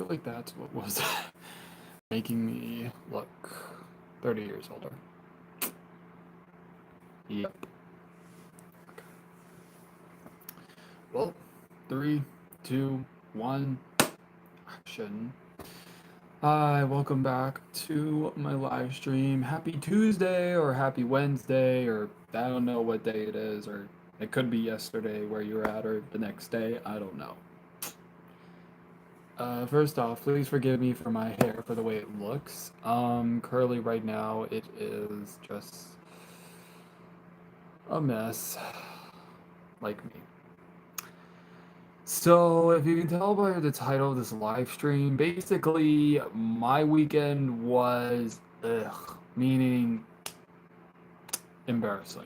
like that's what was making me look 30 years older. Yep. Okay. Well, three, two, one, action. Hi, welcome back to my live stream. Happy Tuesday or happy Wednesday, or I don't know what day it is, or it could be yesterday where you're at, or the next day. I don't know. First off, please forgive me for my hair for the way it looks. Currently right now it is just a mess, like me. So, if you can tell by the title of this live stream, basically my weekend was meaning embarrassing.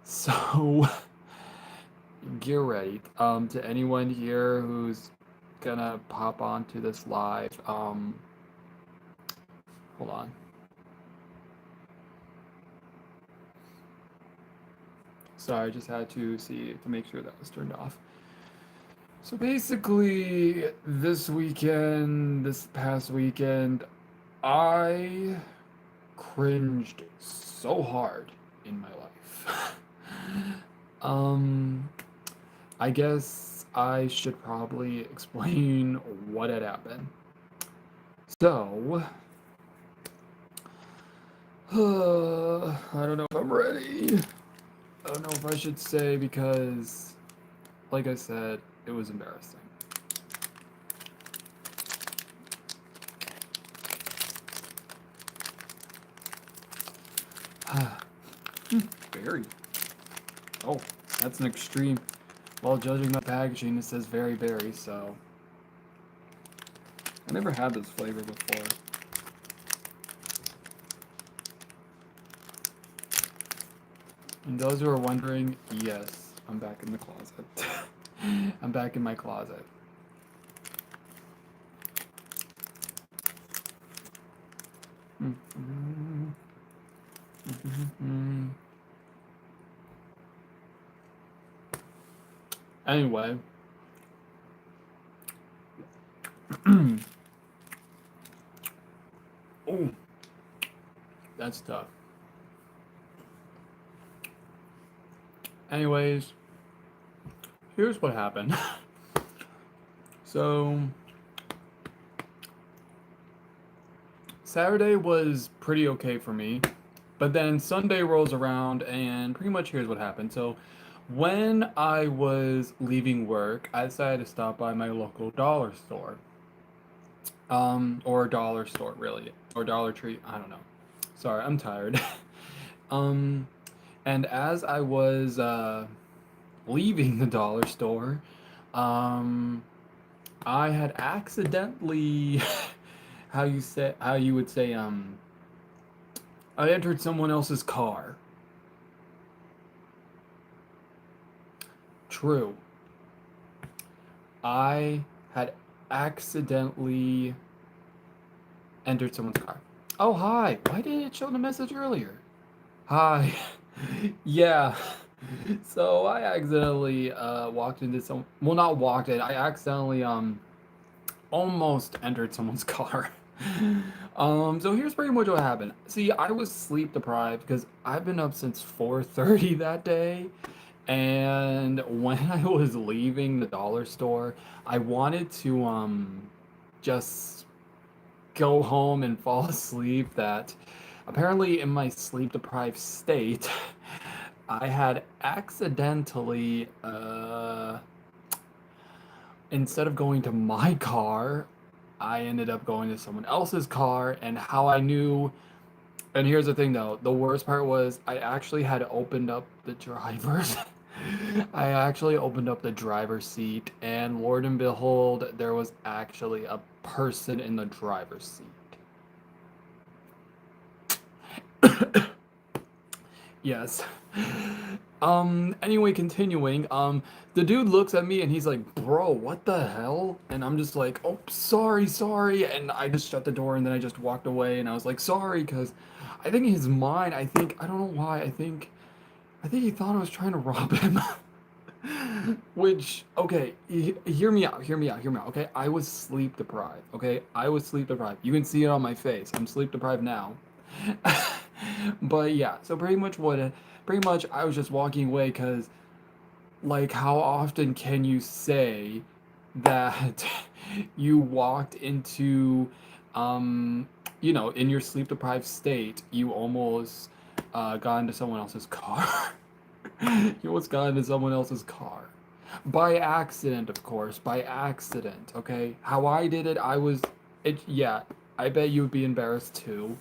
So, get ready. To anyone here who's gonna pop onto this live, hold on. Sorry, I just had to see to make sure that was turned off. So basically, this past weekend, I cringed so hard in my life. um, I guess I should probably explain what had happened. So, I don't know if I'm ready. I don't know if I should say because, like I said, it was embarrassing. Very. Oh, that's an extreme. While judging the packaging, it says very berry, so I never had this flavor before. And those who are wondering, yes, I'm back in the closet. I'm back in my closet. Anyway. Oh, that's tough. Anyways, here's what happened. So, Saturday was pretty okay for me, but then Sunday rolls around, and pretty much here's what happened. So, when I was leaving work, I decided to stop by my local dollar store. Or dollar store, really, or Dollar Tree. I don't know. Sorry, I'm tired. um, and as I was leaving the dollar store, um, I had accidentally, how you would say, I entered someone else's car. True. I had accidentally entered someone's car. Oh, hi. Why didn't it show the message earlier? Hi. Yeah. So I accidentally walked into some. Well, not walked in. I accidentally almost entered someone's car. So here's pretty much what happened. See, I was sleep deprived because I've been up since 4:30 that day. And when I was leaving the dollar store, I wanted to just go home and fall asleep. That apparently in my sleep deprived state, I had accidentally instead of going to my car, I ended up going to someone else's car. And how I knew, and here's the thing though, the worst part was I actually had opened up the driver's I actually opened up the driver's seat, and Lord and behold, there was actually a person in the driver's seat. Yes. Anyway, continuing, the dude looks at me and he's like, "Bro, what the hell?" And I'm just like, "Oh, sorry, sorry." And I just shut the door and then I just walked away and I was like, "Sorry," because I think in his mind, I don't know why, I think he thought I was trying to rob him. Which, okay, hear me out, hear me out, hear me out, okay? I was sleep deprived, okay? I was sleep deprived. You can see it on my face. I'm sleep deprived now. But yeah, so pretty much I was just walking away because, like, how often can you say that you walked into, um, in your sleep deprived state, you almost got into someone else's car? You almost got into someone else's car. By accident, of course. By accident, okay? How I did it, yeah, I bet you would be embarrassed too.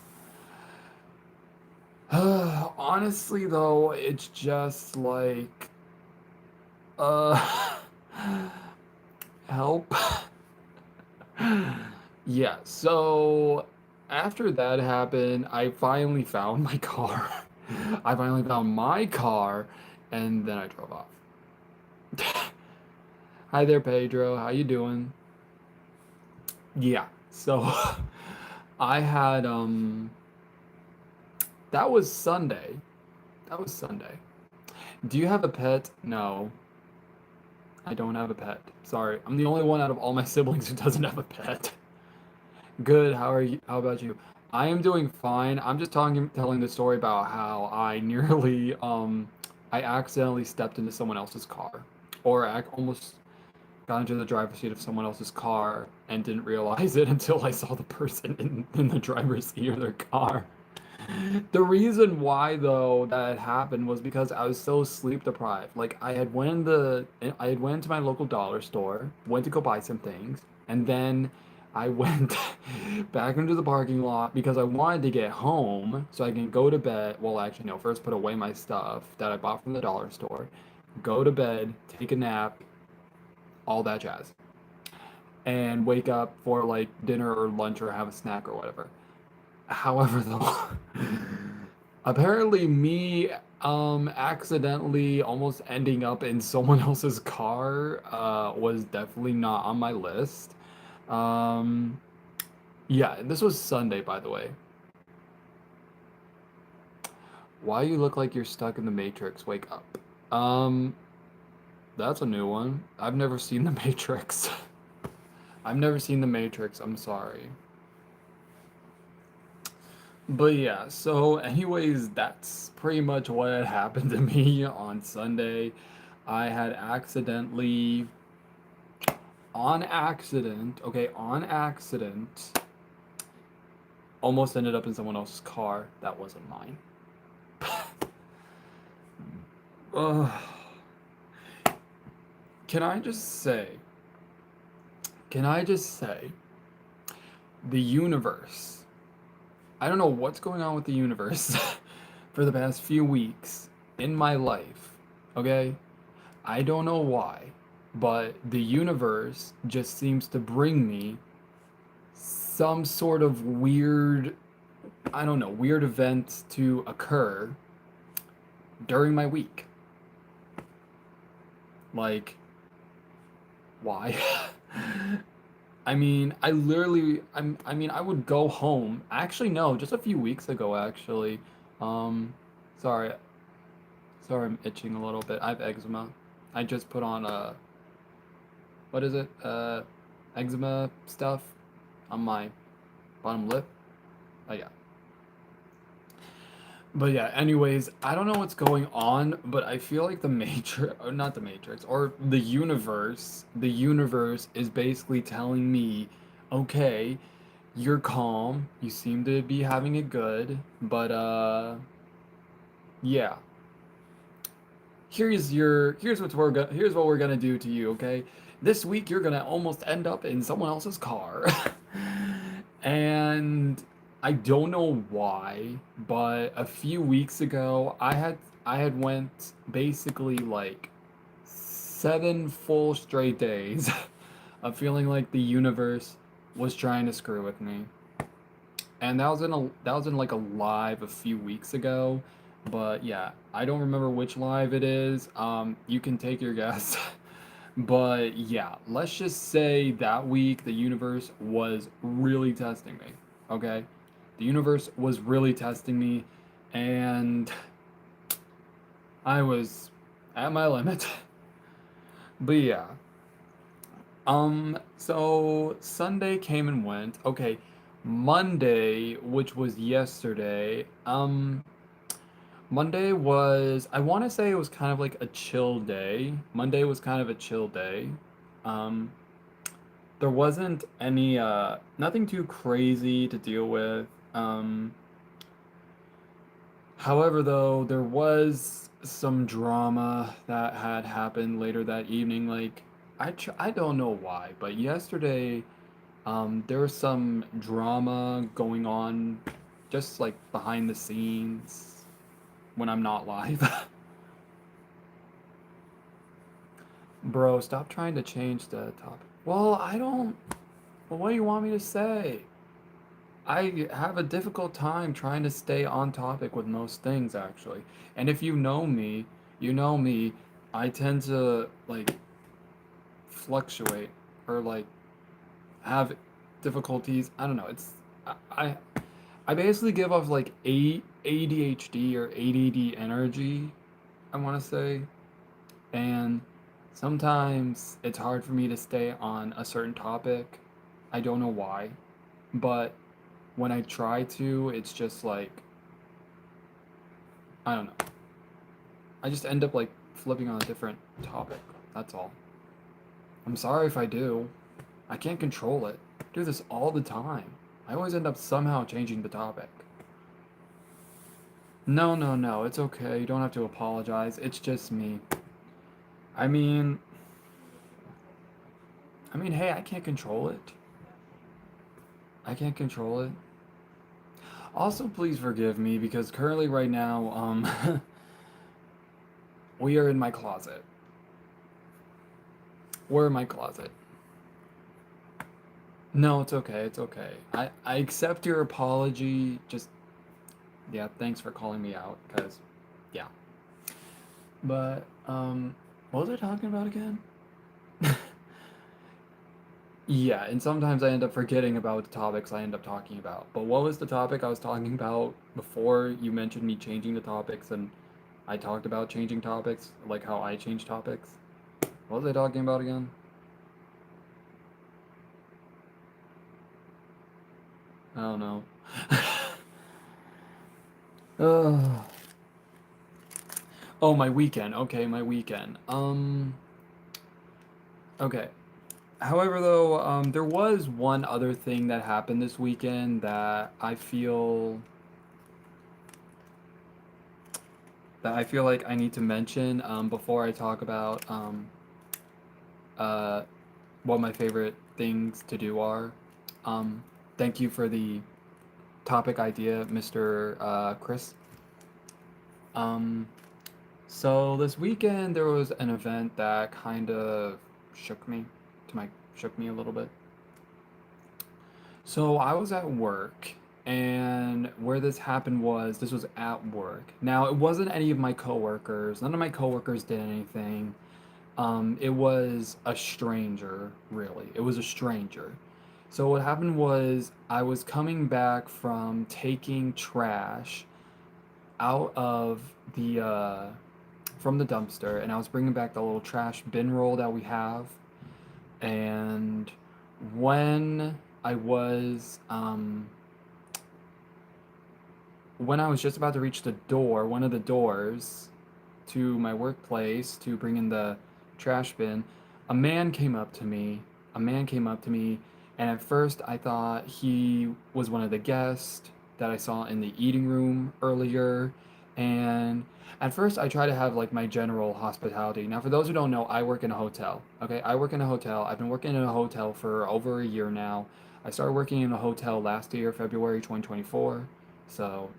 Honestly, though, it's just like, uh, help. Yeah, so after that happened, I finally found my car. I finally found my car, and then I drove off. Hi there, Pedro. How you doing? Yeah. So I had that was Sunday. That was Sunday. Do you have a pet? No, I don't have a pet. Sorry. I'm the only one out of all my siblings who doesn't have a pet. Good. How are you? How about you? I am doing fine. I'm just telling the story about how I nearly I accidentally stepped into someone else's car, or I almost got into the driver's seat of someone else's car and didn't realize it until I saw the person in the driver's seat of their car. The reason why though that happened was because I was so sleep deprived. Like I had went to my local dollar store, went to go buy some things, and then I went back into the parking lot because I wanted to get home so I can go to bed. Well, actually no, first put away my stuff that I bought from the dollar store, go to bed, take a nap, all that jazz, and wake up for like dinner or lunch or have a snack or whatever. However, though, apparently me accidentally almost ending up in someone else's car was definitely not on my list. Um, yeah, this was Sunday, by the way. Why you look like you're stuck in the Matrix? Wake up. Um, that's a new one. I've never seen the Matrix. I've never seen the Matrix. I'm sorry. But yeah, so anyways, that's pretty much what had happened to me on Sunday. I had accidentally, on accident, almost ended up in someone else's car that wasn't mine. Ugh. Can I just say, can I just say, the universe, I don't know what's going on with the universe for the past few weeks in my life, okay? I don't know why, but the universe just seems to bring me some sort of weird, I don't know, weird events to occur during my week. Like, why? I mean, I mean, I would go home. Actually, no, just a few weeks ago, actually. Um, sorry, sorry, I'm itching a little bit. I have eczema. I just put on what is it? Eczema stuff on my bottom lip. Oh yeah. But yeah, anyways, I don't know what's going on, but I feel like the Matrix, or not the Matrix, or the universe is basically telling me, okay, you're calm, you seem to be having it good, but yeah. Here's what we're gonna do to you, okay? This week you're gonna almost end up in someone else's car. And I don't know why, but a few weeks ago I had went basically like 7 full straight days of feeling like the universe was trying to screw with me. And that was in like a live a few weeks ago. But yeah, I don't remember which live it is. You can take your guess. But yeah, let's just say that week the universe was really testing me. Okay? The universe was really testing me, and I was at my limit. But yeah. So Sunday came and went. Okay, Monday, which was yesterday, Monday was, I want to say it was kind of like a chill day. Monday was kind of a chill day. Um, there wasn't nothing too crazy to deal with. Um, However, though, there was some drama that had happened later that evening. Like, I don't know why, but yesterday, there was some drama going on just like behind the scenes when I'm not live. Bro, stop trying to change the topic. Well, I don't. Well, what do you want me to say? I have a difficult time trying to stay on topic with most things, actually. And if you know me, I tend to like fluctuate or like have difficulties. I don't know. I basically give off like ADHD or ADD energy, I want to say, and sometimes it's hard for me to stay on a certain topic. I don't know why, but when I try to, it's just like I don't know. I just end up like flipping on a different topic. That's all. I'm sorry if I do. I can't control it. I do this all the time. I always end up somehow changing the topic. No, no, no. It's okay. You don't have to apologize. It's just me. I mean, hey, I can't control it. I can't control it. Also, please forgive me because currently right now, we are in my closet. We're in my closet. No, it's okay. It's okay. I accept your apology. Just yeah, thanks for calling me out cuz yeah. But what was I talking about again? Yeah, and sometimes I end up forgetting about the topics I end up talking about. But what was the topic I was talking about before you mentioned me changing the topics and I talked about changing topics, like how I change topics? What was I talking about again? I don't know. uh, oh, my weekend. Okay, my weekend. Okay. However, though, there was one other thing that happened this weekend that I feel like I need to mention before I talk about uh, what my favorite things to do are. Um, Thank you for the topic idea, Mr. Chris. Um, so this weekend there was an event that kind of shook me to my shook me a little bit. So I was at work, and where this happened was this was at work. Now it wasn't any of my coworkers. None of my coworkers did anything. It was a stranger, really. It was a stranger. So what happened was I was coming back from taking trash out of the from the dumpster, and I was bringing back the little trash bin roll that we have. And when I was when I was just about to reach the door, one of the doors to my workplace to bring in the trash bin, a man came up to me. A man came up to me, and at first I thought he was one of the guests that I saw in the eating room earlier. And at first I try to have like my general hospitality. Now, for those who don't know, I work in a hotel. Okay, I work in a hotel. I've been working in a hotel for over a year now. I started working in a hotel last year, February 2024. So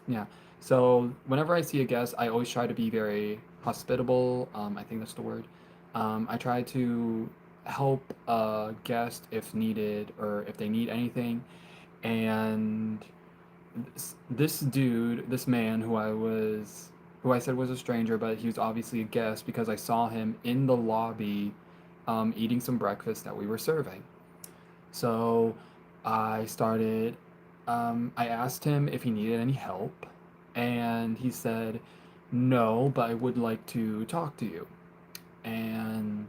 yeah. So whenever I see a guest, I always try to be very hospitable. I think that's the word. I try to help a guest if needed or if they need anything. And this dude, this man who I said was a stranger, but he was obviously a guest because I saw him in the lobby eating some breakfast that we were serving. So I started, I asked him if he needed any help, and he said, no, but I would like to talk to you. and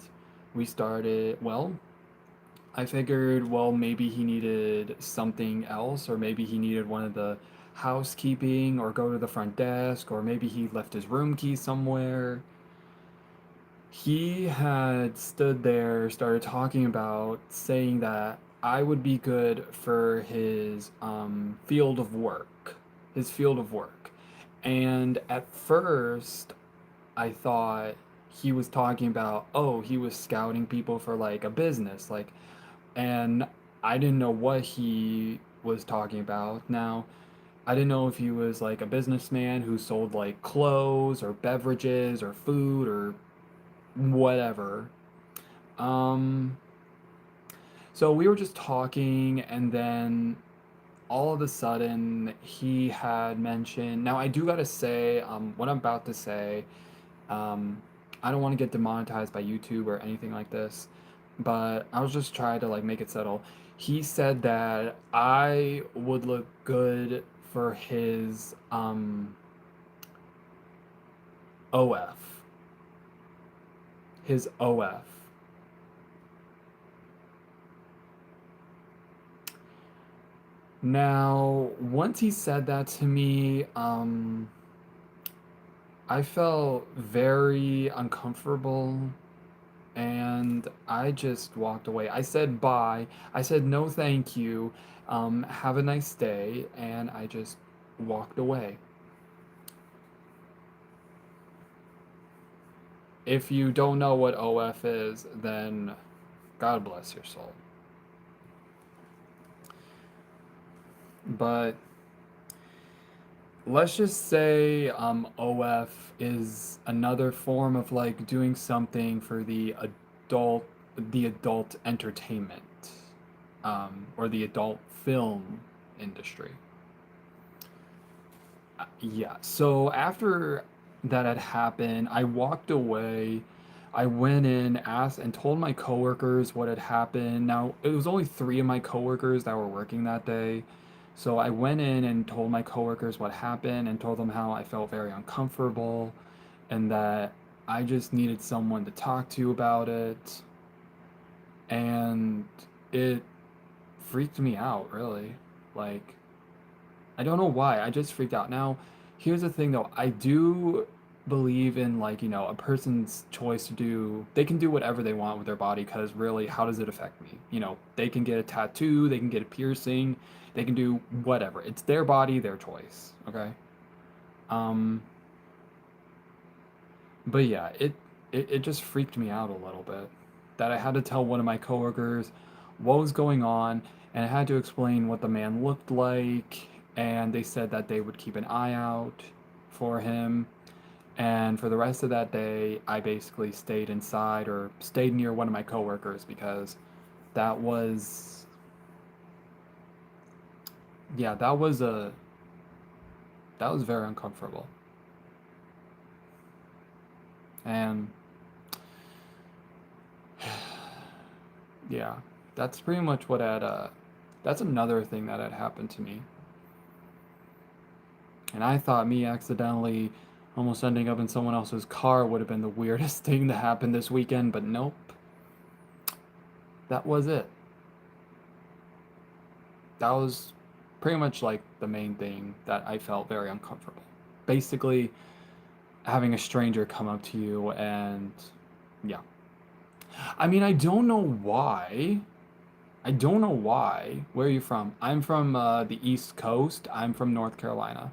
we started, well, I figured, well, maybe he needed something else, or maybe he needed one of the housekeeping, or go to the front desk, or maybe he left his room key somewhere. He had stood there, started talking about saying that I would be good for his field of work. His field of work. And at first, I thought he was talking about, oh, he was scouting people for like a business. Like, and I didn't know what he was talking about. Now, I didn't know if he was like a businessman who sold like clothes or beverages or food or whatever. Um, so we were just talking, and then all of a sudden he had mentioned. Now I do gotta say, what I'm about to say, um, I don't want to get demonetized by YouTube or anything like this, but I was just trying to like make it settle. He said that I would look good for his OF, his OF. Now, once he said that to me, I felt very uncomfortable and I just walked away. I said bye. I said no, thank you. Have a nice day. And I just walked away. If you don't know what OF is, then God bless your soul. But let's just say OF is another form of like doing something for adult the adult entertainment or the adult film industry. Yeah. So after that had happened, I walked away. I went in, asked, and told my coworkers what had happened. Now, it was only three of my coworkers that were working that day. So I went in and told my coworkers what happened and told them how I felt very uncomfortable and that I just needed someone to talk to about it. And it freaked me out, really. Like, I don't know why. I just freaked out. Now, here's the thing though. I do believe in like, a person's choice to do, they can do whatever they want with their body because really, how does it affect me? They can get a tattoo, they can get a piercing, they can do whatever. It's their body, their choice, okay? Um, but yeah, it just freaked me out a little bit that I had to tell one of my coworkers what was going on, and I had to explain what the man looked like, and they said that they would keep an eye out for him. And for the rest of that day, I basically stayed inside or stayed near one of my coworkers because that was, yeah, that was very uncomfortable. And yeah, that's pretty much that's another thing that had happened to me. And I thought me accidentally almost ending up in someone else's car would have been the weirdest thing to happen this weekend, but nope. That was it. That was pretty much like the main thing that I felt very uncomfortable. Basically, having a stranger come up to you and yeah. I mean, I don't know why. I don't know why. Where are you from? I'm from the East Coast. I'm from North Carolina.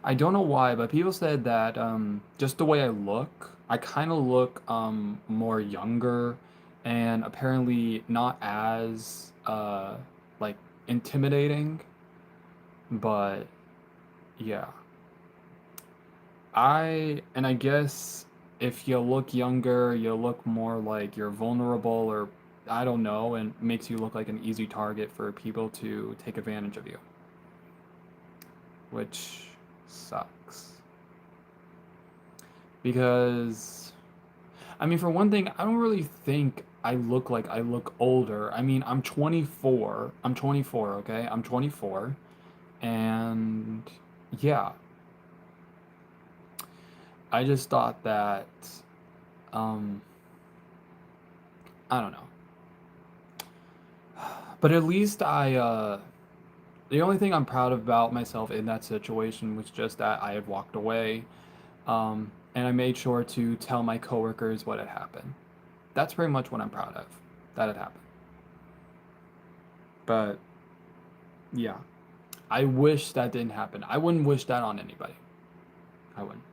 I don't know why, but people said that just the way I look, I kind of look more younger and apparently not as like intimidating, but yeah. I guess if you look younger, you look more like you're vulnerable or I don't know, and makes you look like an easy target for people to take advantage of you, which sucks. Because I mean, for one thing, I don't really think I look like I look older. I mean, I'm 24. I'm 24, okay? I'm 24. And yeah, I just thought that um I don't know. But at least the only thing I'm proud about myself in that situation was just that I had walked away, and I made sure to tell my coworkers what had happened. That's pretty much what I'm proud of. That had happened. But yeah, I wish that didn't happen. I wouldn't wish that on anybody. I wouldn't.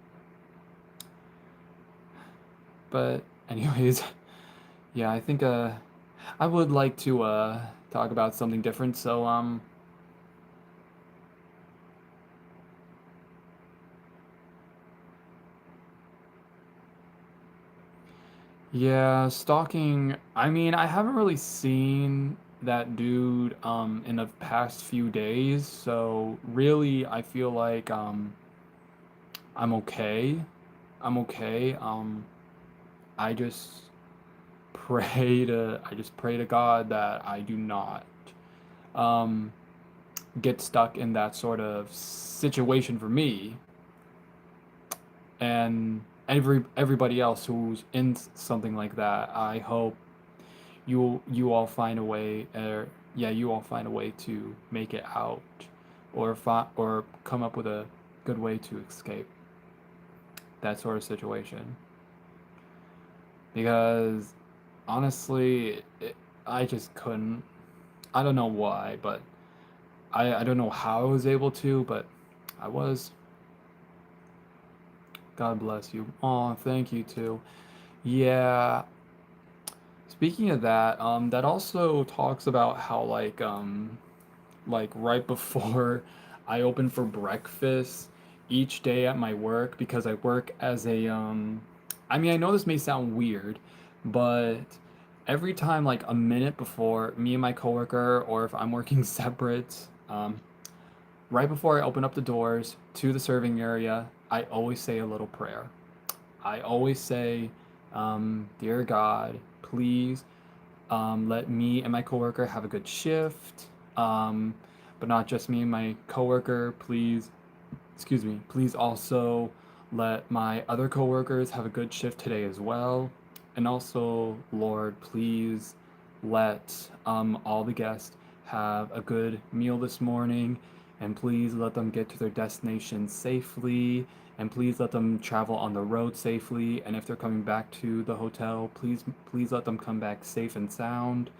But anyways, yeah, I think I would like to talk about something different. So yeah, stalking. I mean, I haven't really seen that dude in the past few days, so really I feel like I'm okay. I'm okay. I just I just pray to God that I do not um get stuck in that sort of situation for me, and everybody else who's in something like that. I hope you all find a way, or yeah, you all find a way to make it out, or come up with a good way to escape that sort of situation. Because honestly, I just couldn't. I don't know why, but I don't know how I was able to, but I was. God bless you. Oh, thank you too. Yeah. Speaking of that, that also talks about how like right before I open for breakfast each day at my work, because I work as a I mean, I know this may sound weird, but every time like a minute before, me and my coworker, or if I'm working separate, right before I open up the doors to the serving area, I always say a little prayer. I always say, "Dear God, please let me and my coworker have a good shift. Um, but not just me and my coworker. Please, excuse me. Please also let my other coworkers have a good shift today as well. And also, Lord, please let all the guests have a good meal this morning. And please let them get to their destination safely. And please let them travel on the road safely. And if they're coming back to the hotel, please let them come back safe and sound.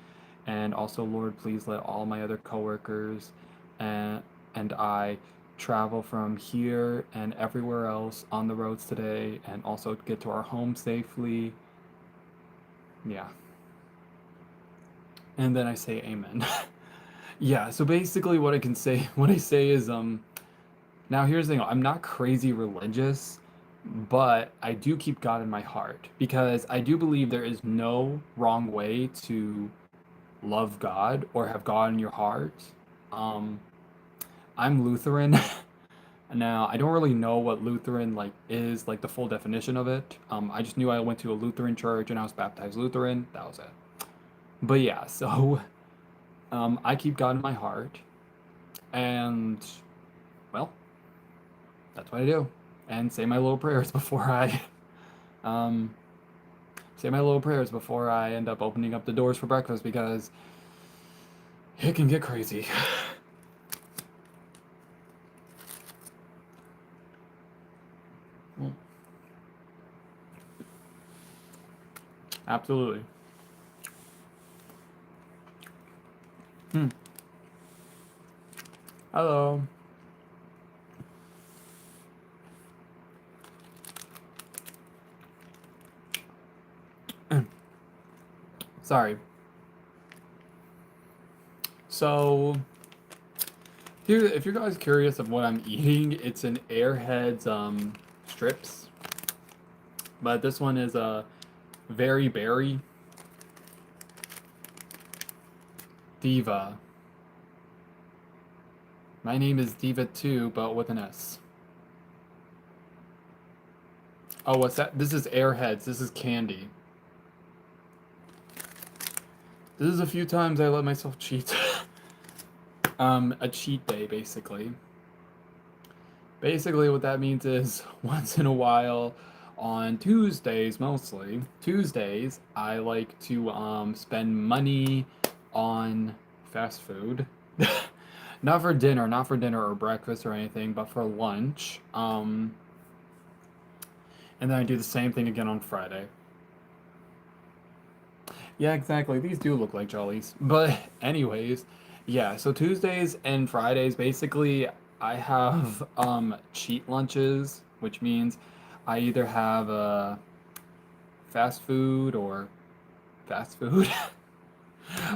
And also, Lord, please let all my other coworkers and I travel from here and everywhere else on the roads today, and also get to our home safely." Yeah. And then I say amen. Yeah, so basically what I can say what I say is now here's the thing, I'm not crazy religious, but I do keep God in my heart, because I do believe there is no wrong way to love God or have God in your heart. Um, I'm Lutheran. Now, I don't really know what Lutheran like is, like the full definition of it. I just knew I went to a Lutheran church and I was baptized Lutheran. That was it. But yeah, so I keep God in my heart, and well, that's what I do. And say my little prayers before I um, say my little prayers before I end up opening up the doors for breakfast, because it can get crazy. Absolutely. Hmm. Hello. Sorry. So here, if you guys curious of what I'm eating, it's an Airheads strips, but this one is a very berry Diva. My name is Diva too, but with an S. Oh, what's that? This is Airheads. This is candy. This is a few times I let myself cheat. A cheat day, basically. Basically, what that means is once in a while, On Tuesdays, mostly Tuesdays, I like to spend money on fast food. Not for dinner or breakfast or anything, but for lunch. And then I do the same thing again on Friday. Yeah, exactly. These do look like Jollies. But anyways, yeah, so Tuesdays and Fridays basically I have cheat lunches, which means I either have fast food or fast food.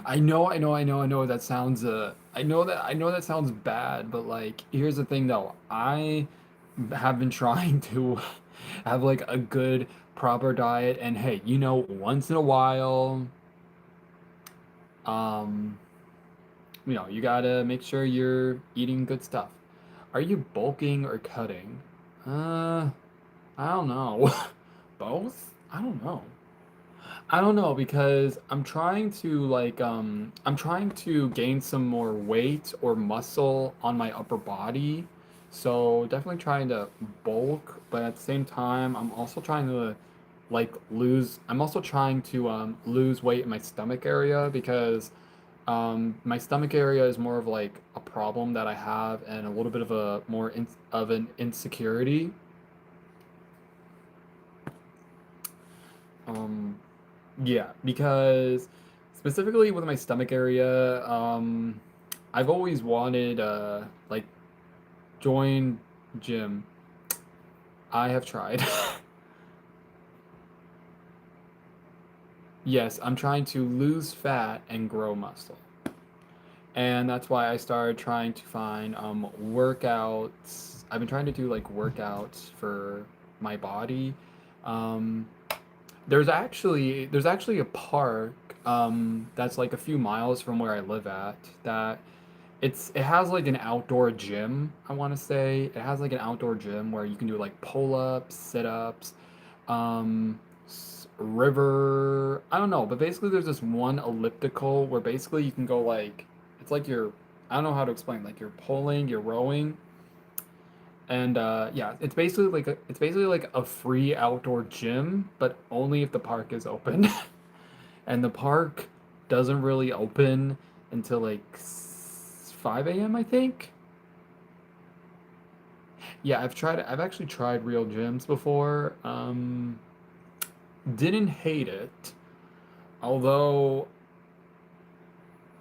I know that sounds I know that sounds bad, but like here's the thing though. I have been trying to have like a good proper diet and hey, once in a while um you gotta make sure you're eating good stuff. Are you bulking or cutting? Uh, I don't know. Both? I don't know. I don't know because I'm trying to gain some more weight or muscle on my upper body. So definitely trying to bulk, but at the same time I'm also trying to I'm also trying to lose weight in my stomach area because my stomach area is more of like a problem that I have and a little bit of of an insecurity. Um, Yeah, because specifically with my stomach area, I've always wanted like join gym. I have tried. Yes, I'm trying to lose fat and grow muscle. And that's why I started trying to find workouts. I've been trying to do like workouts for my body. Um, there's actually a park that's like a few miles from where I live at that it has like an outdoor gym, I want to say. It has like an outdoor gym where you can do like pull-ups, sit-ups, river, I don't know, but basically there's this one elliptical where basically you can go like it's like you're I don't know how to explain, like you're pulling, you're rowing, and yeah, it's basically like a free outdoor gym, but only if the park is open. And the park doesn't really open until like 5 a.m. I think. Yeah, I've actually tried real gyms before. Didn't hate it. Although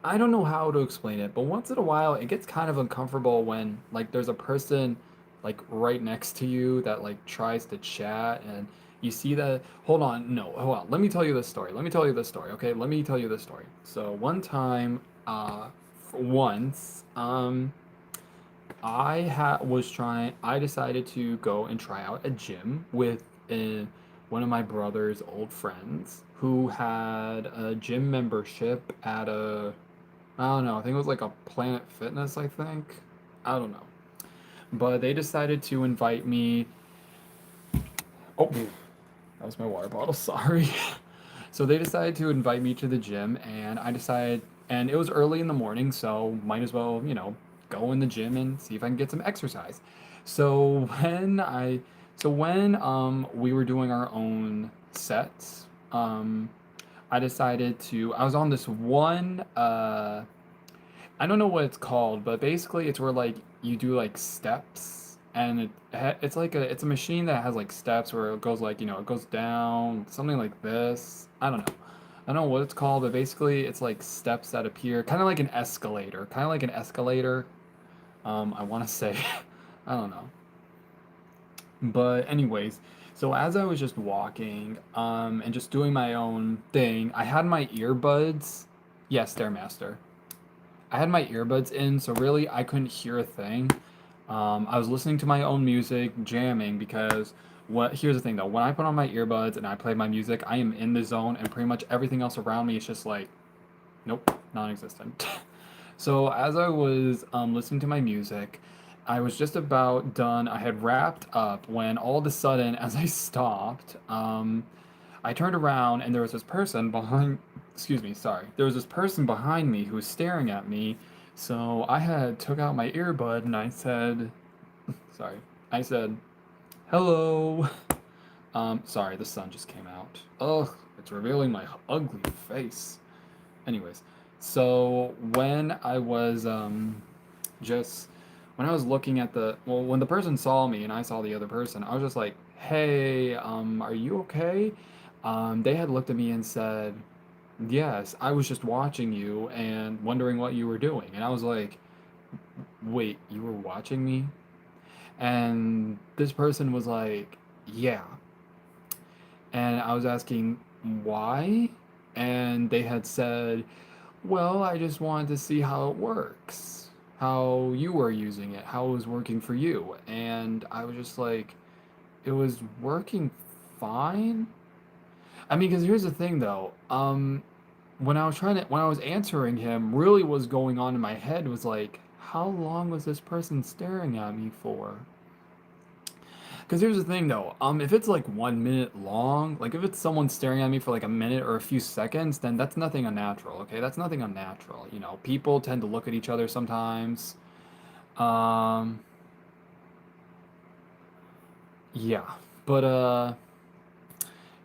I don't know how to explain it, but once in a while it gets kind of uncomfortable when like there's a person like right next to you that like tries to chat and you see that hold on, no, hold on. Let me tell you this story. Let me tell you this story, okay? Let me tell you this story. So one time, once, I decided to go and try out a gym with one of my brother's old friends who had a gym membership at I don't know, I think it was like a Planet Fitness, I think. I don't know. But they decided to invite me. Oh, that was my water bottle, sorry. So they decided to invite me to the gym, and it was early in the morning, so might as well, go in the gym and see if I can get some exercise. So when we were doing our own sets, I was on this one I don't know what it's called, but basically it's where like you do like steps and it's a machine that has like steps where it goes like, it goes down, something like this. I don't know. I don't know what it's called, but basically it's like steps that appear kind of like an escalator, kind of like an escalator. I want to say I don't know. But anyways, so as I was just walking and just doing my own thing, I had my earbuds. Yes, Stairmaster. I had my earbuds in, so really I couldn't hear a thing. I was listening to my own music, jamming, because here's the thing though, when I put on my earbuds and I play my music, I am in the zone and pretty much everything else around me is just like, nope, non-existent. So as I was listening to my music, I was just about done. I had wrapped up when all of a sudden, as I stopped, I turned around and there was this person behind, excuse me, sorry. There was this person behind me who was staring at me. So I had took out my earbud and I said, sorry, I said, hello. Sorry, the sun just came out. Ugh, it's revealing my ugly face. Anyways, so just when I was looking at when the person saw me and I saw the other person, I was just like, "Hey, are you okay?" They had looked at me and said, "Yes, I was just watching you and wondering what you were doing." And I was like, "Wait, you were watching me?" And this person was like, "Yeah." And I was asking why, and they had said, well, I just wanted to see how it works, how you were using it, how it was working for you. And I was just like, it was working fine. I mean, because here's the thing though, when I was answering him, really what's going on in my head was like, how long was this person staring at me for? Because here's the thing though, if it's like 1 minute long, like if it's someone staring at me for like a minute or a few seconds, then that's nothing unnatural, okay? That's nothing unnatural. You know, people tend to look at each other sometimes. Um, yeah. But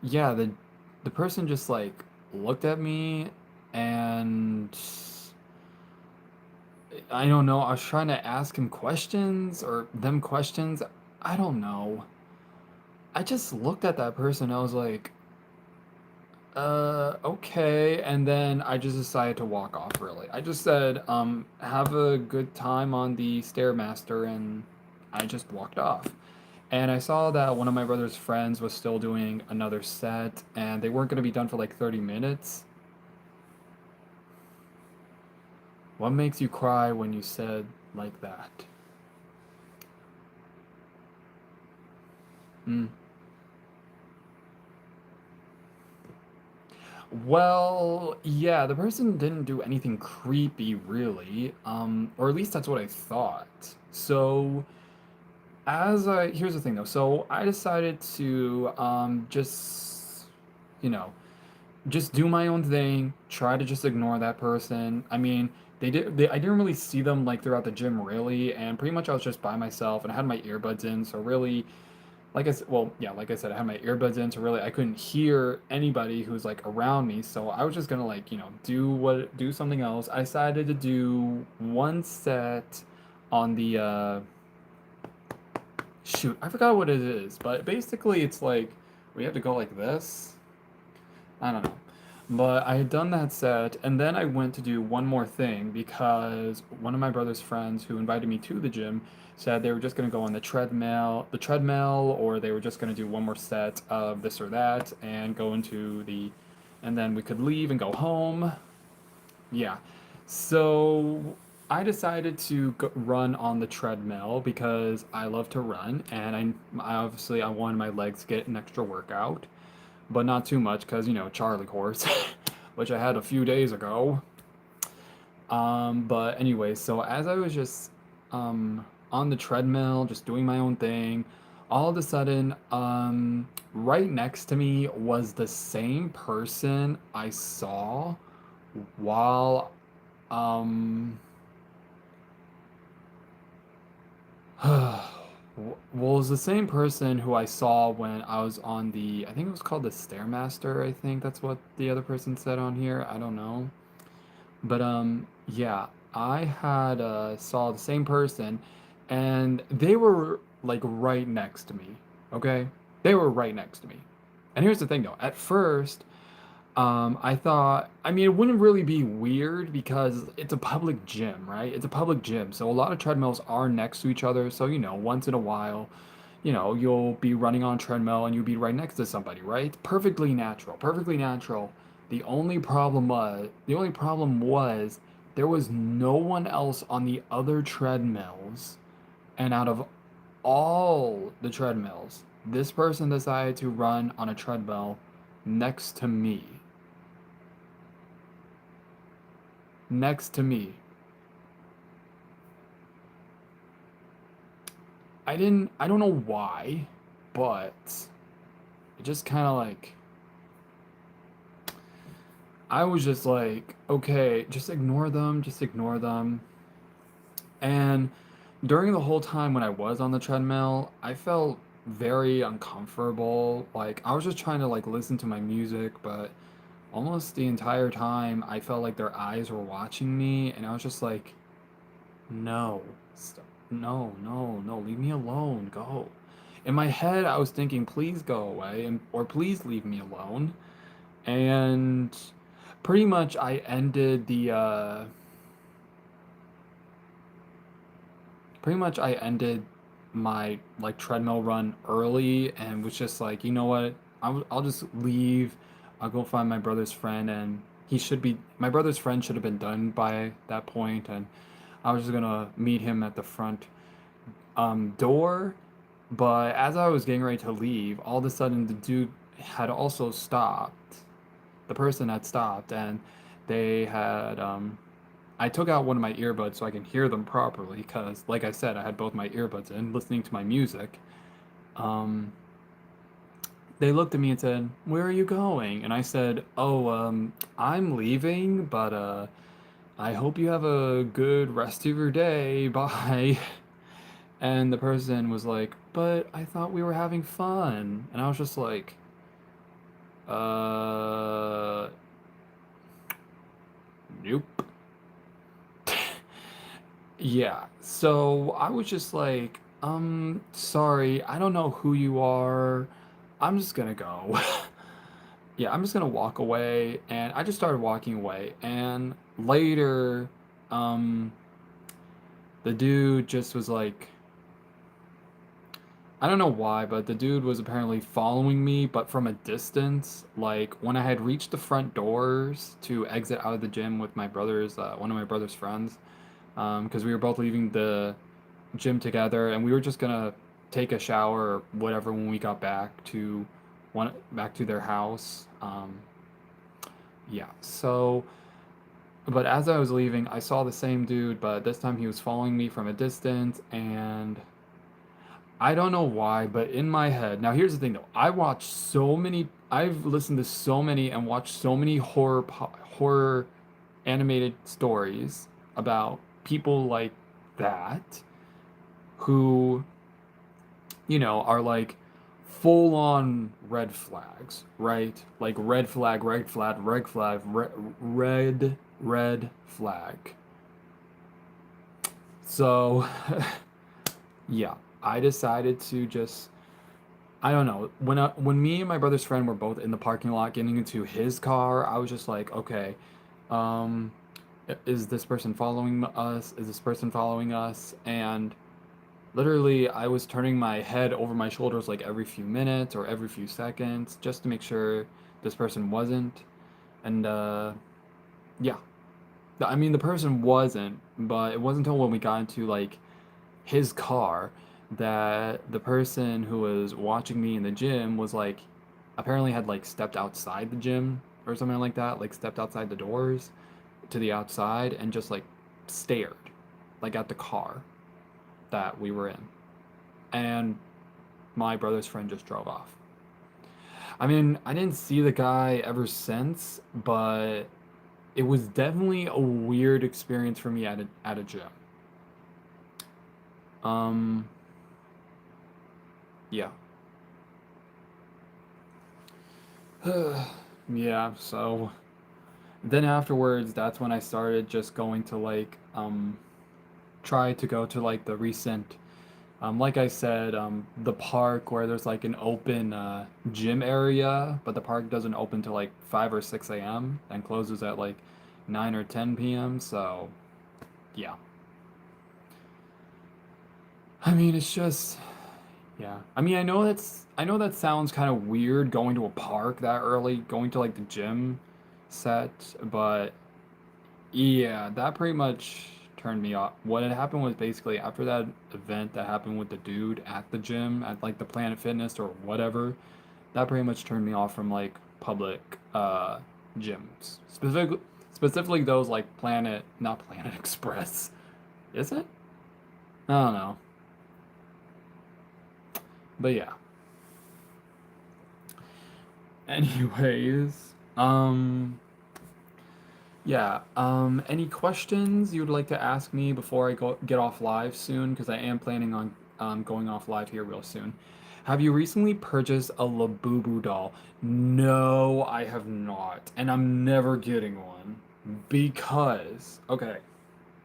yeah, the person just like looked at me and I don't know, I was trying to ask him questions or them questions. I don't know. I just looked at that person, I was like, okay. And then I just decided to walk off, really. I just said, have a good time on the Stairmaster, and I just walked off. And I saw that one of my brother's friends was still doing another set, and they weren't going to be done for like 30 minutes. What makes you cry when you said like that? Mm. Well, yeah, the person didn't do anything creepy, really. Or at least that's what I thought. So, here's the thing though. So I decided to just you know just do my own thing. Try to just ignore that person. I mean, I didn't really see them like throughout the gym really, and pretty much I was just by myself and I had my earbuds in. So really, like I said, I had my earbuds in. So really, I couldn't hear anybody who's like around me. So I was just gonna like do something else. I decided to do one set on the shoot, I forgot what it is, but basically it's like we have to go like this. I don't know. But I had done that set, and then I went to do one more thing because one of my brother's friends who invited me to the gym said they were just going to go on the treadmill, or they were just going to do one more set of this or that and go and then we could leave and go home. Yeah. So I decided to run on the treadmill because I love to run, and I wanted my legs to get an extra workout, but not too much because Charlie horse, which I had a few days ago. But anyway, so as I was just on the treadmill, just doing my own thing, all of a sudden, right next to me was the same person I saw while um well, it's the same person who I saw when I was on I think it was called the Stairmaster, I think that's what the other person said on here. I don't know. But yeah, I had saw the same person and they were like right next to me. Okay? They were right next to me. And here's the thing though. At first, I thought, I mean, it wouldn't really be weird because it's a public gym, right? It's a public gym. So a lot of treadmills are next to each other. So, once in a while, you'll be running on a treadmill and you'll be right next to somebody, right? Perfectly natural, perfectly natural. The only problem was there was no one else on the other treadmills. And out of all the treadmills, this person decided to run on a treadmill next to me. Next to me. I don't know why, but it just kind of like, I was just like, okay, just ignore them, just ignore them. And during the whole time when I was on the treadmill, I felt very uncomfortable. Like I was just trying to like listen to my music, but almost the entire time I felt like their eyes were watching me, and I was just like, no, stop. No, no, no, leave me alone, go. In my head, I was thinking, please go away, or please leave me alone. And pretty much I ended my like treadmill run early and was just like, you know what? I'll just leave. I'll go find my brother's friend, and my brother's friend should have been done by that point, and I was just gonna meet him at the front door. But as I was getting ready to leave, all of a sudden the dude had also stopped. The person had stopped, and they had I took out one of my earbuds so I can hear them properly because, like I said, I had both my earbuds in, listening to my music. Um, they looked at me and said, "Where are you going?" And I said, "Oh, I'm leaving, but I hope you have a good rest of your day. Bye." And the person was like, "But I thought we were having fun." And I was just like, "Uh, nope." Yeah. So I was just like, sorry, I don't know who you are. I'm just gonna go." Yeah, I'm just gonna walk away. And I just started walking away. And later, um, the dude just was like, I don't know why, but the dude was apparently following me, but from a distance. Like when I had reached the front doors to exit out of the gym with one of my brother's friends, because we were both leaving the gym together, and we were just gonna take a shower or whatever when we got back to their house. Yeah. So, but as I was leaving, I saw the same dude, but this time he was following me from a distance, and I don't know why, but in my head, now here's the thing though. I've listened to so many and watched so many horror animated stories about people like that who, are like full on red flags, right? Like red flag. So, yeah, I decided to just I don't know. When me and my brother's friend were both in the parking lot getting into his car, I was just like, okay, um, is this person following us? Is this person following us? And literally, I was turning my head over my shoulders like every few minutes or every few seconds just to make sure this person wasn't. And yeah, I mean the person wasn't, but it wasn't until when we got into like his car that the person who was watching me in the gym was like apparently had like stepped outside the gym or something like that, like stepped outside the doors to the outside and just like stared like at the car that we were in. And my brother's friend just drove off. I mean, I didn't see the guy ever since, but it was definitely a weird experience for me at a gym. Um, yeah. Yeah, so then afterwards, that's when I started just going to like try to go to like the recent like I said, the park where there's like an open gym area, but the park doesn't open till like 5 or 6 a.m. and closes at like 9 or 10 p.m. So, yeah. I mean, it's just yeah. I mean, I know that sounds kind of weird going to a park that early, going to like the gym set, but yeah, that pretty much turned me off. What had happened was basically after that event that happened with the dude at the gym at like the Planet Fitness or whatever, that pretty much turned me off from like public gyms. Specifically those like not Planet Express. Is it? I don't know. But yeah. Anyways, yeah. Any questions you would like to ask me before I get off live soon? Because I am planning on going off live here real soon. Have you recently purchased a Labubu doll? No, I have not, and I'm never getting one because okay,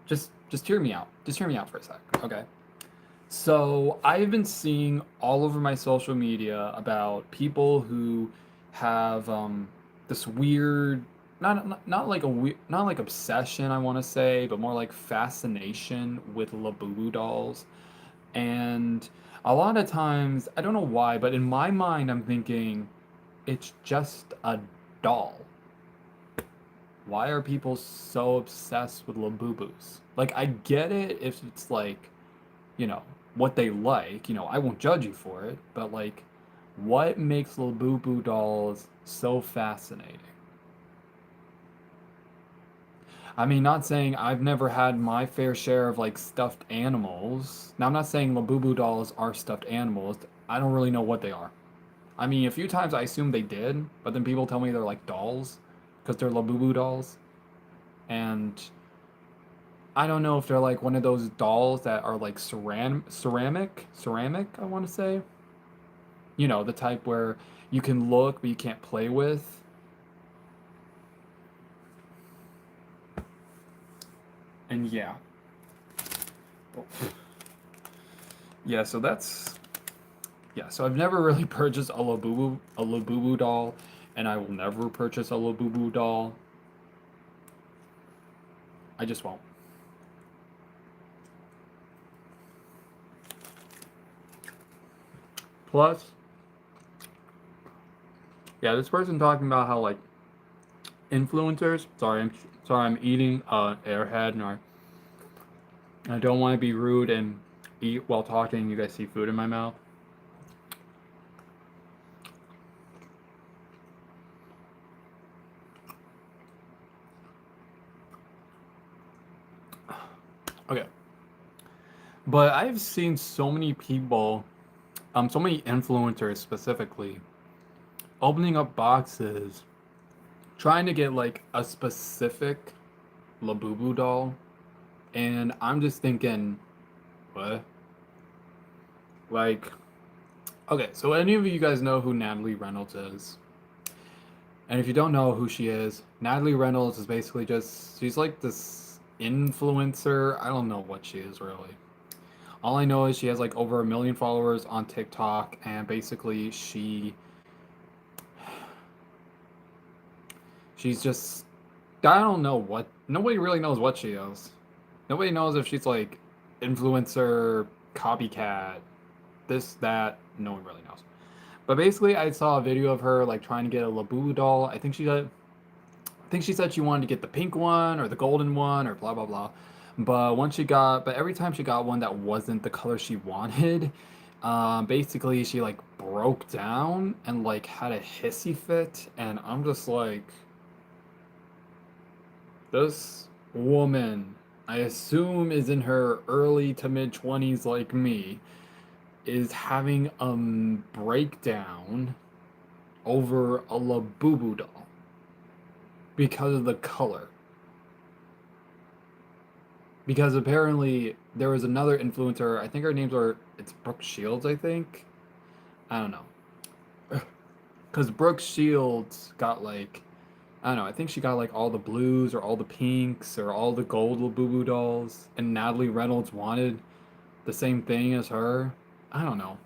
just hear me out. Just hear me out for a sec, okay? So I've been seeing all over my social media about people who have this weird, not like a not like obsession I want to say, but more like fascination with Labubu dolls. And a lot of times, I don't know why, but in my mind, I'm thinking it's just a doll. Why are people so obsessed with Labubus? Like, I get it if it's like, you know, what they like. I won't judge you for it, but like, what makes Labubu dolls so fascinating? I mean, not saying I've never had my fair share of like stuffed animals. Now, I'm not saying Labubu dolls are stuffed animals. I don't really know what they are. I mean, a few times I assumed they did, but then people tell me they're like dolls because they're Labubu dolls. And I don't know if they're like one of those dolls that are like ceramic, I want to say. The type where you can look but you can't play with. And yeah. Yeah, so that's yeah, so I've never really purchased a Labubu doll, and I will never purchase a Labubu doll. I just won't. Plus, yeah, this person talking about how like influencers. Sorry, I'm eating Airhead, and I don't want to be rude and eat while talking. You guys see food in my mouth. Okay, but I've seen so many people, so many influencers specifically, opening up boxes, trying to get like a specific Labubu doll, and I'm just thinking, what? Like, okay, so any of you guys know who Natalie Reynolds is? And if you don't know who she is, Natalie Reynolds is basically she's like this influencer. I don't know what she is really. All I know is she has like over 1 million followers on TikTok, and basically she's just, I don't know what, nobody really knows what she is. Nobody knows if she's like influencer, copycat, this, that, no one really knows. But basically, I saw a video of her like trying to get a Labubu doll. I think she said she wanted to get the pink one or the golden one or blah blah blah. But every time she got one that wasn't the color she wanted, basically she like broke down and like had a hissy fit, and I'm just like, this woman, I assume is in her early to mid 20s like me, is having a breakdown over a Labubu doll because of the color. Because apparently there was another influencer. I think her names are it's Brooke Shields. I think, I don't know, because Brooke Shields got like, I don't know. I think she got like all the blues or all the pinks or all the gold Labubu dolls, and Natalie Reynolds wanted the same thing as her. I don't know.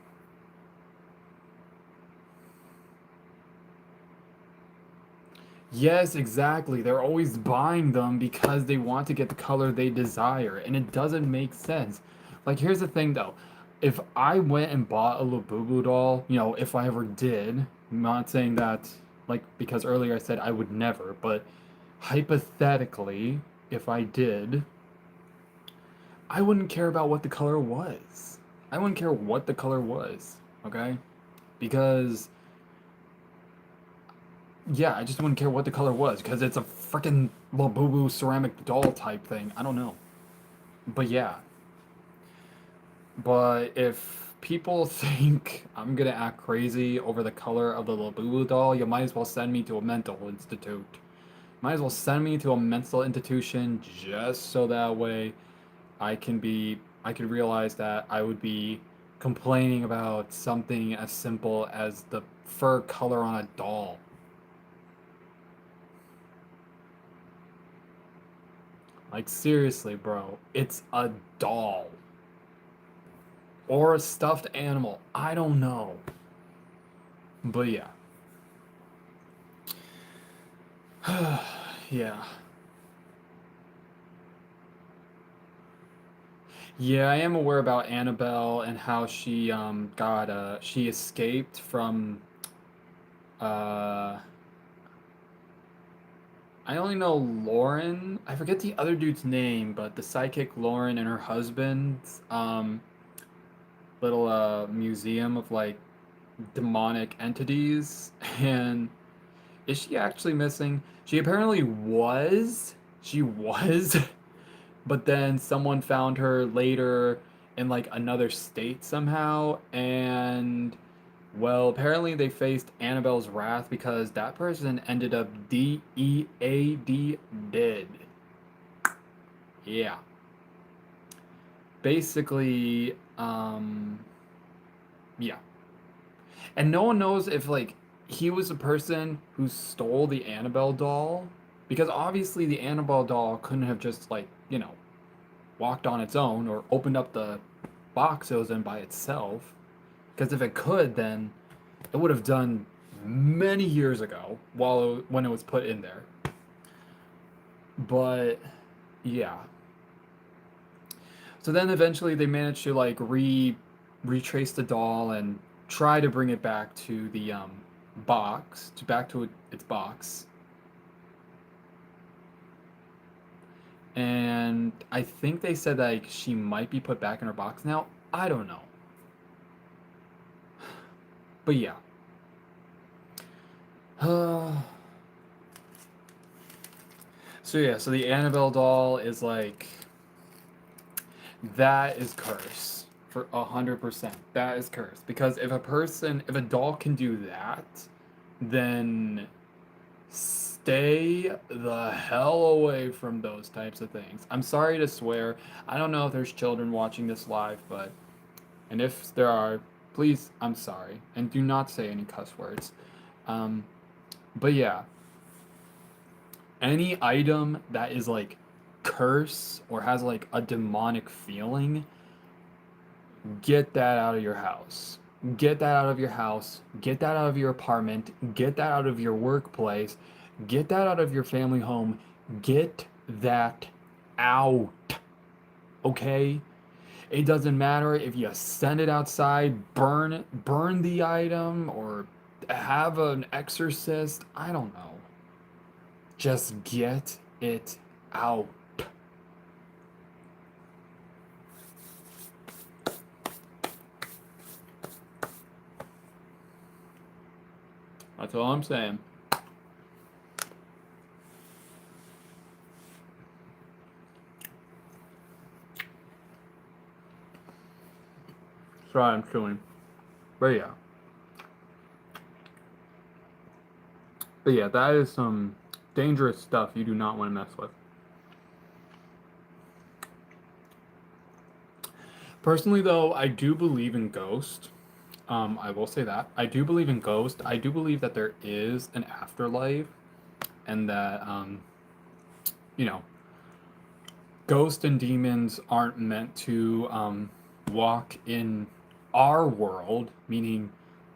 Yes, exactly. They're always buying them because they want to get the color they desire, and it doesn't make sense. Like, here's the thing though. If I went and bought a Labubu doll, if I ever did, I'm not saying that, like, because earlier I said I would never, but hypothetically, if I did, I wouldn't care about what the color was. I wouldn't care what the color was, okay? Because yeah, I just wouldn't care what the color was because it's a freaking Labubu ceramic doll type thing. I don't know. But yeah. But if people think I'm gonna act crazy over the color of the Labubu doll, you might as well send me to a mental institute. Might as well send me to a mental institution just so that way I can realize that I would be complaining about something as simple as the fur color on a doll. Like, seriously, bro. It's a doll. Or a stuffed animal. I don't know. But yeah. Yeah. Yeah, I am aware about Annabelle and how she she escaped from uh I only know Lauren. I forget the other dude's name, but the psychic Lauren and her husband's little museum of like demonic entities. And is she actually missing? She apparently was. She was. But then someone found her later in like another state somehow, and well, apparently they faced Annabelle's wrath because that person ended up DEAD dead. Yeah. Basically, yeah. And no one knows if like he was the person who stole the Annabelle doll, because obviously the Annabelle doll couldn't have just like, walked on its own or opened up the box it was in by itself. Because if it could, then it would have done many years ago when it was put in there. But yeah. So then eventually they managed to like retrace the doll and try to bring it back to the box, to back to its box. And I think they said like she might be put back in her box now. I don't know. But yeah. So yeah, so the Annabelle doll is like, that is curse for 100%. That is curse because if a doll can do that, then stay the hell away from those types of things. I'm sorry to swear. I don't know if there's children watching this live, and if there are, please, I'm sorry, and do not say any cuss words. Um, but yeah, any item that is like curse or has like a demonic feeling, get that out of your house. Get that out of your house. Get that out of your apartment. Get that out of your workplace. Get that out of your family home. Get that out. Okay? It doesn't matter if you send it outside, burn the item, or have an exorcist. I don't know. Just get it out. That's all I'm saying. Sorry, I'm chewing. But yeah. But yeah, that is some dangerous stuff you do not want to mess with. Personally, though, I do believe in ghost. I will say that. I do believe in ghost. I do believe that there is an afterlife and that, you know, ghosts and demons aren't meant to walk in our world, meaning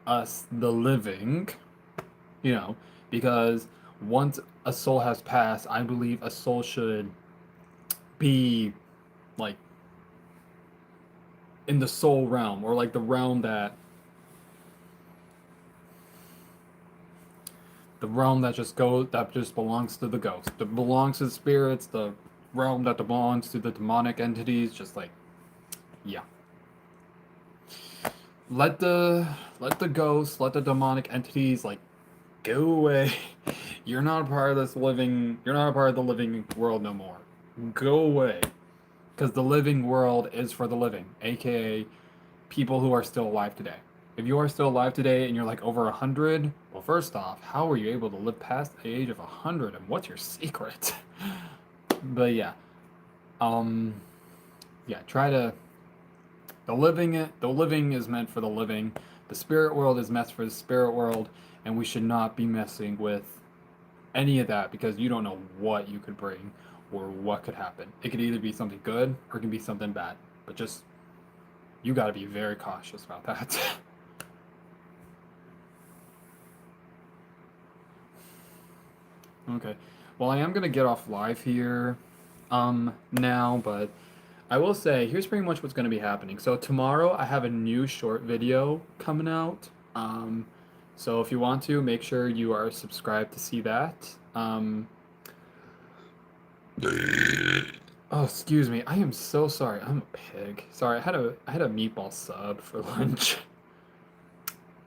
us, the living, you know, because once a soul has passed, I believe a soul should be like in the soul realm, or like the realm that just belongs to the ghost, that belongs to the spirits, the realm that belongs to the demonic entities. Just like, yeah, let the ghosts, let the demonic entities like go away. You're not a part of this living. You're not a part of the living world no more. Go away, because the living world is for the living, aka people who are still alive today. If you are still alive today and you're like over 100, well, first off, how were you able to live past the age of 100, and what's your secret? But yeah, um, yeah, The living is meant for the living. The spirit world is meant for the spirit world, and we should not be messing with any of that because you don't know what you could bring or what could happen. It could either be something good or it can be something bad. But just you got to be very cautious about that. Okay. Well, I am gonna get off live here, now, but I will say here's pretty much what's gonna be happening. So tomorrow I have a new short video coming out. So if you want to, make sure you are subscribed to see that. Oh, excuse me. I am so sorry. I'm a pig. Sorry, I had a meatball sub for lunch.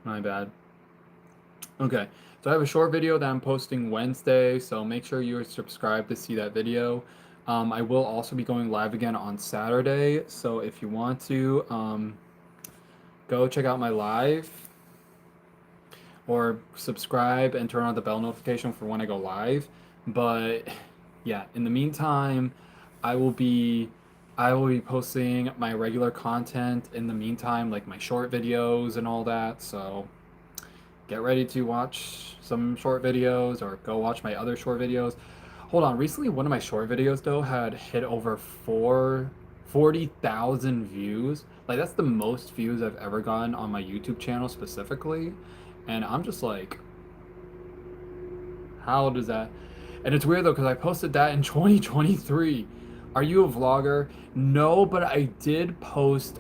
My bad. Okay, so I have a short video that I'm posting Wednesday, so make sure you're subscribed to see that video. I will also be going live again on Saturday, so if you want to, go check out my live or subscribe and turn on the bell notification for when I go live. But yeah, in the meantime, I will be I will be posting my regular content in the meantime, like my short videos and all that. So get ready to watch some short videos or go watch my other short videos. Hold on, recently one of my short videos though had hit over 40,000 views. Like that's the most views I've ever gotten on my YouTube channel specifically. And I'm just like, how does that? And it's weird though because I posted that in 2023. Are you a vlogger? No, but I did post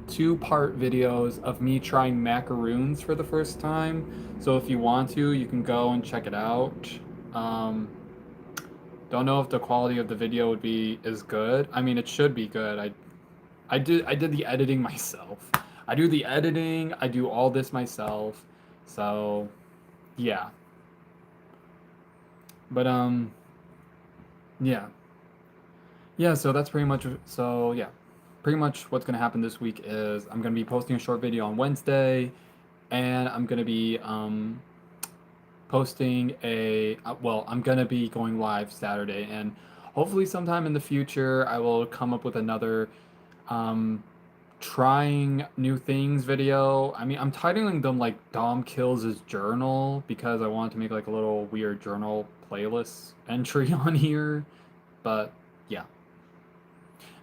two-part videos of me trying macaroons for the first time. So if you want to, you can go and check it out. Um, don't know if the quality of the video would be as good. I mean, it should be good. I did the editing myself. I do the editing, I do all this myself. So, yeah. But yeah. Yeah, so that's pretty much so yeah. Pretty much what's going to happen this week is I'm going to be posting a short video on Wednesday and I'm going to be posting I'm going to be going live Saturday and hopefully sometime in the future I will come up with another um trying new things video. I mean, I'm titling them like Dom Kills His Journal because I want to make like a little weird journal playlist entry on here. But yeah.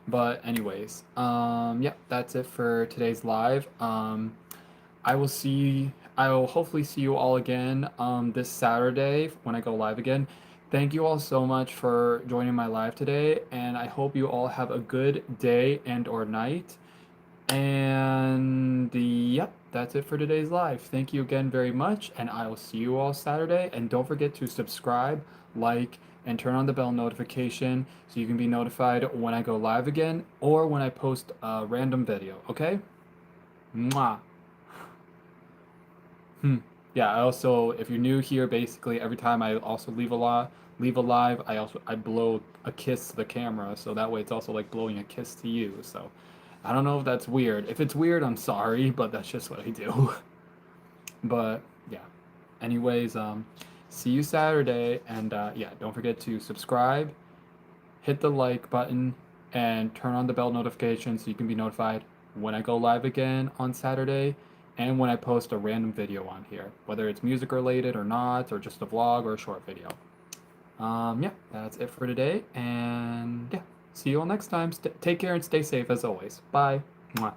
But anyways, yeah, that's it for today's live. I will hopefully see you all again this Saturday when I go live again. Thank you all so much for joining my live today, and I hope you all have a good day and or night. And yep, that's it for today's live. Thank you again very much, and I will see you all Saturday. And don't forget to subscribe, like, and turn on the bell notification so you can be notified when I go live again or when I post a random video, okay? Mwah. Hmm. Yeah, I also, if you're new here, basically every time I also leave a live, I blow a kiss to the camera, so that way it's also like blowing a kiss to you. So I don't know if that's weird. If it's weird, I'm sorry, but that's just what I do. But yeah. Anyways, see you Saturday, and yeah, don't forget to subscribe, hit the like button, and turn on the bell notification so you can be notified when I go live again on Saturday and when I post a random video on here, whether it's music related or not, or just a vlog or a short video. Yeah, that's it for today, and yeah, see you all next time. Take care and stay safe as always. Bye. Mwah.